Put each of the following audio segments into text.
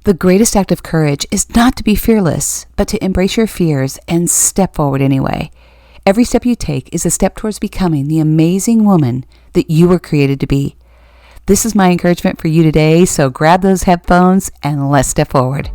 The greatest act of courage is not to be fearless, but to embrace your fears and step forward anyway. Every step you take is a step towards becoming the amazing woman that you were created to be. This is my encouragement for you today, so grab those headphones and let's step forward.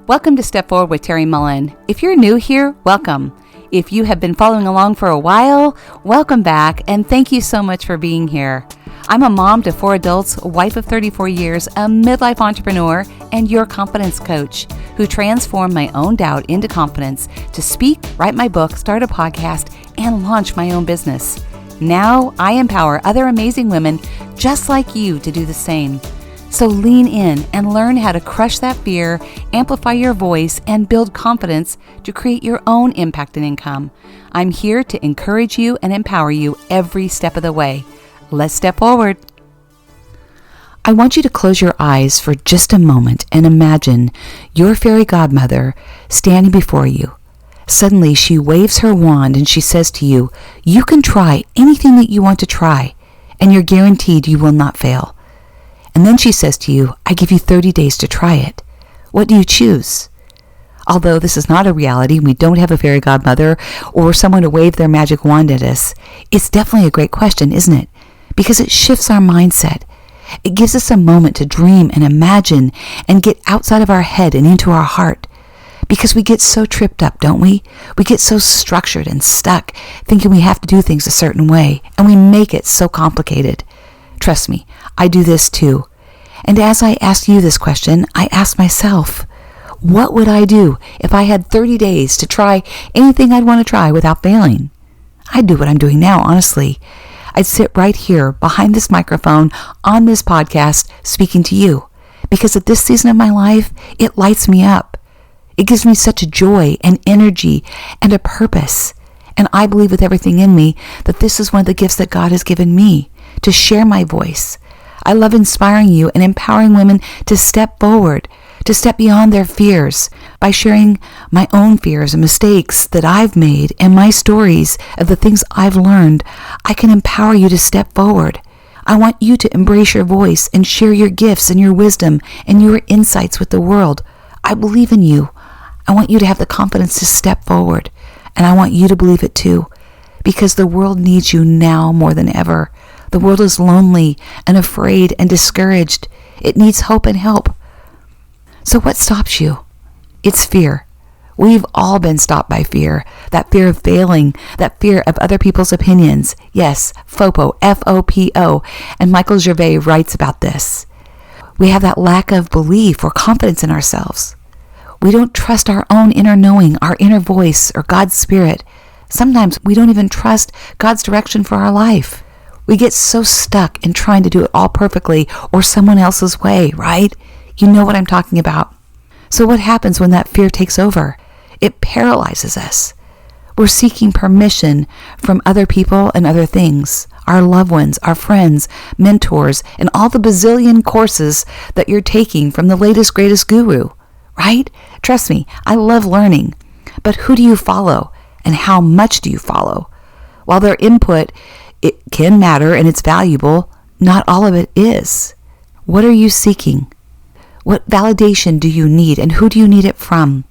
Welcome to Step Forward with Terri Mullen. If you're new here, welcome. If you have been following along for a while, welcome back, and thank you so much for being here. I'm a mom to 4 adults, wife of 34 years, a midlife entrepreneur, and your confidence coach who transformed my own doubt into confidence to speak, write my book, start a podcast, and launch my own business. Now I empower other amazing women just like you to do the same. So lean in and learn how to crush that fear, amplify your voice, and build confidence to create your own impact and income. I'm here to encourage you and empower you every step of the way. Let's step forward. I want you to close your eyes for just a moment and imagine your fairy godmother standing before you. Suddenly, she waves her wand and she says to you, you can try anything that you want to try, and you're guaranteed you will not fail. And then she says to you, I give you 30 days to try it. What do you choose? Although this is not a reality, we don't have a fairy godmother or someone to wave their magic wand at us, it's definitely a great question, isn't it? Because it shifts our mindset. It gives us a moment to dream and imagine and get outside of our head and into our heart. Because we get so tripped up, don't we? We get so structured and stuck, thinking we have to do things a certain way, and we make it so complicated. Trust me, I do this too. And as I ask you this question, I ask myself, what would I do if I had 30 days to try anything I'd want to try without failing? I'd do what I'm doing now, honestly. I'd sit right here behind this microphone on this podcast speaking to you, because at this season of my life, it lights me up. It gives me such a joy and energy and a purpose. And I believe with everything in me that this is one of the gifts that God has given me, to share my voice. I love inspiring you and empowering women to step forward, to step beyond their fears by sharing my own fears and mistakes that I've made and my stories of the things I've learned. I can empower you to step forward. I want you to embrace your voice and share your gifts and your wisdom and your insights with the world. I believe in you. I want you to have the confidence to step forward, and I want you to believe it too, because the world needs you now more than ever. The world is lonely and afraid and discouraged. It needs hope and help. So what stops you? It's fear. We've all been stopped by fear. That fear of failing, that fear of other people's opinions. Yes, FOPO, F-O-P-O. And Michael Gervais writes about this. We have that lack of belief or confidence in ourselves. We don't trust our own inner knowing, our inner voice, or God's spirit. Sometimes we don't even trust God's direction for our life. We get so stuck in trying to do it all perfectly or someone else's way, right? You know what I'm talking about. So what happens when that fear takes over? It paralyzes us. We're seeking permission from other people and other things, our loved ones, our friends, mentors, and all the bazillion courses that you're taking from the latest, greatest guru, right? Trust me, I love learning. But who do you follow, and how much do you follow? While their input, it can matter and it's valuable, not all of it is. What are you seeking? What validation do you need, and who do you need it from?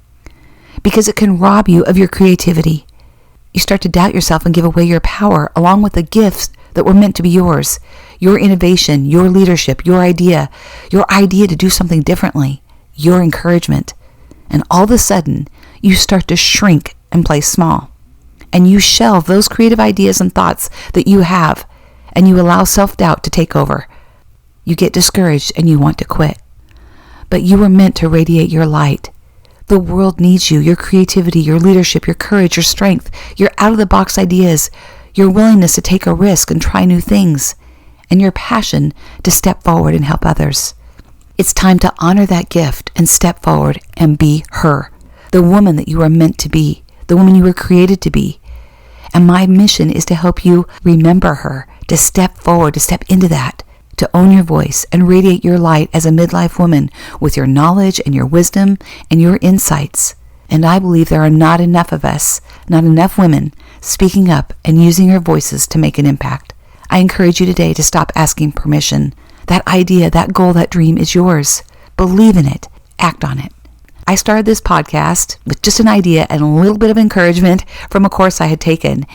Because it can rob you of your creativity. You start to doubt yourself and give away your power along with the gifts that were meant to be yours. Your innovation, your leadership, your idea to do something differently, your encouragement. And all of a sudden, you start to shrink and play small. And you shelve those creative ideas and thoughts that you have, and you allow self-doubt to take over. You get discouraged and you want to quit. But you were meant to radiate your light. The world needs you, your creativity, your leadership, your courage, your strength, your out-of-the-box ideas, your willingness to take a risk and try new things, and your passion to step forward and help others. It's time to honor that gift and step forward and be her, the woman that you are meant to be, the woman you were created to be. And my mission is to help you remember her, to step forward, to step into that, to own your voice and radiate your light as a midlife woman with your knowledge and your wisdom and your insights. And I believe there are not enough of us, not enough women, speaking up and using our voices to make an impact. I encourage you today to stop asking permission. That idea, that goal, that dream is yours. Believe in it. Act on it. I started this podcast with just an idea and a little bit of encouragement from a course I had taken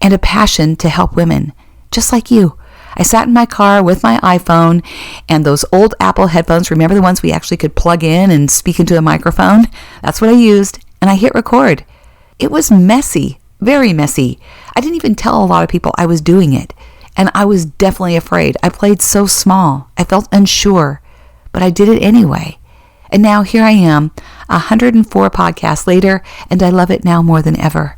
and a passion to help women, just like you. I sat in my car with my iPhone and those old Apple headphones. Remember the ones we actually could plug in and speak into a microphone? That's what I used, and I hit record. It was messy, very messy. I didn't even tell a lot of people I was doing it, and I was definitely afraid. I played so small. I felt unsure, but I did it anyway. And now here I am, 104 podcasts later, and I love it now more than ever.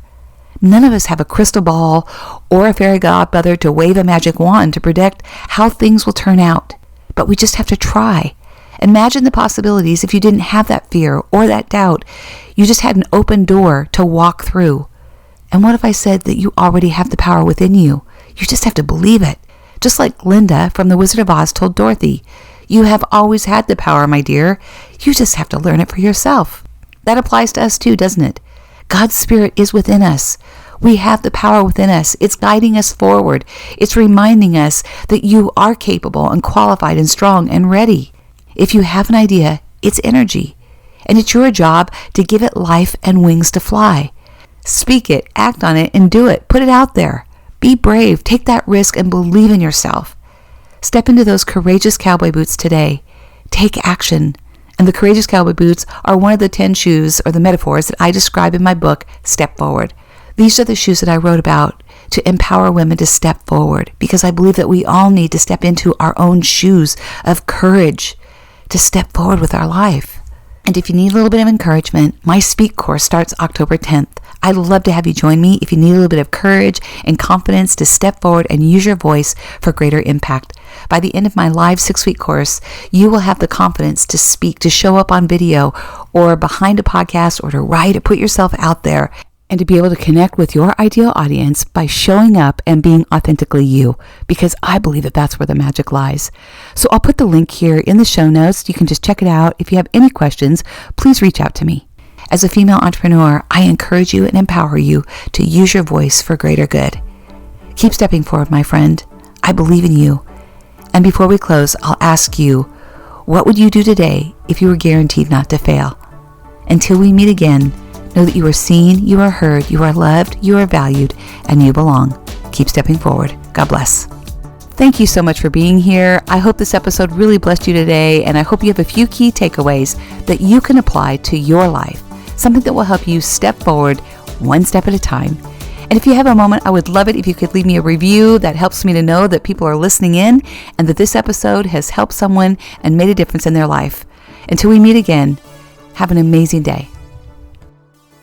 None of us have a crystal ball or a fairy godmother to wave a magic wand to predict how things will turn out. But we just have to try. Imagine the possibilities if you didn't have that fear or that doubt. You just had an open door to walk through. And what if I said that you already have the power within you? You just have to believe it. Just like Linda from The Wizard of Oz told Dorothy, you have always had the power, my dear. You just have to learn it for yourself. That applies to us too, doesn't it? God's Spirit is within us. We have the power within us. It's guiding us forward. It's reminding us that you are capable and qualified and strong and ready. If you have an idea, it's energy. And it's your job to give it life and wings to fly. Speak it, act on it, and do it. Put it out there. Be brave. Take that risk and believe in yourself. Step into those courageous cowboy boots today. Take action. And the courageous cowboy boots are one of the 10 shoes or the metaphors that I describe in my book, Step Forward. These are the shoes that I wrote about to empower women to step forward, because I believe that we all need to step into our own shoes of courage to step forward with our life. And if you need a little bit of encouragement, my Speak course starts October 10th. I'd love to have you join me if you need a little bit of courage and confidence to step forward and use your voice for greater impact. By the end of my live 6-week course, you will have the confidence to speak, to show up on video or behind a podcast or to write or put yourself out there, and to be able to connect with your ideal audience by showing up and being authentically you, because I believe that that's where the magic lies. So I'll put the link here in the show notes. You can just check it out. If you have any questions, please reach out to me. As a female entrepreneur, I encourage you and empower you to use your voice for greater good. Keep stepping forward, my friend. I believe in you. And before we close, I'll ask you, what would you do today if you were guaranteed not to fail? Until we meet again, know that you are seen, you are heard, you are loved, you are valued, and you belong. Keep stepping forward. God bless. Thank you so much for being here. I hope this episode really blessed you today, and I hope you have a few key takeaways that you can apply to your life, something that will help you step forward one step at a time. And if you have a moment, I would love it if you could leave me a review. That helps me to know that people are listening in and that this episode has helped someone and made a difference in their life. Until we meet again, have an amazing day.